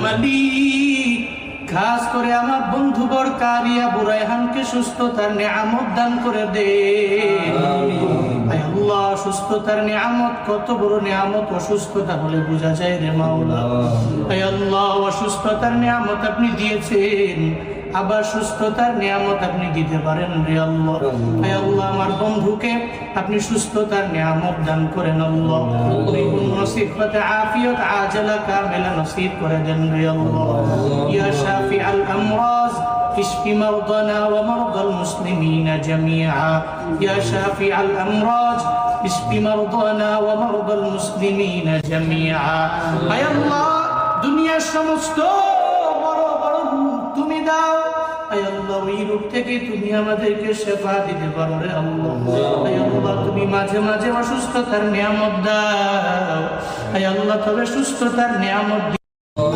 মালিক, খাস করে আমার বন্ধু বরকারিয়া বুরাইহানকে সুস্থতার নিয়ামত দান করে দে। আয় আল্লাহ, সুস্থতার নিয়ামত কত বড় নিয়ামত, অসুস্থতা হলে বোঝা যায় রে মাওলা। আয় আল্লাহ, অসুস্থতার নিয়ামত আপনি দিয়েছেন, আবার সুস্থতার নিয়ামত আপনি দিতে পারেন রে আল্লাহ। আয় আল্লাহ, আমার বন্ধুকে আপনি সুস্থতার নিয়ামত দান করেন আল্লাহ। পরিপূর্ণ সিফাতে আফিয়ত আজলা কামিলা নসিব করে দেন রে আল্লাহ। ইয়া শাফিআল আমরাজ اشف مرضنا ومرضى المسلمين جميعا يا شافع الأمراض اشف مرضنا ومرضى المسلمين جميعا আয় আল্লাহ, দুনিয়ার সমস্ত বড় বড় রোগ তুমি দাও। আয় আল্লাহ, ওই রোগ থেকে তুমি আমাদেরকে শেফা দিতে পারো রে আল্লাহ। আয় আল্লাহ, তুমি মাঝে মাঝে অসুস্থতার নিয়ামত দাও। আয় আল্লাহ, তবে সুস্থতার নিয়ামত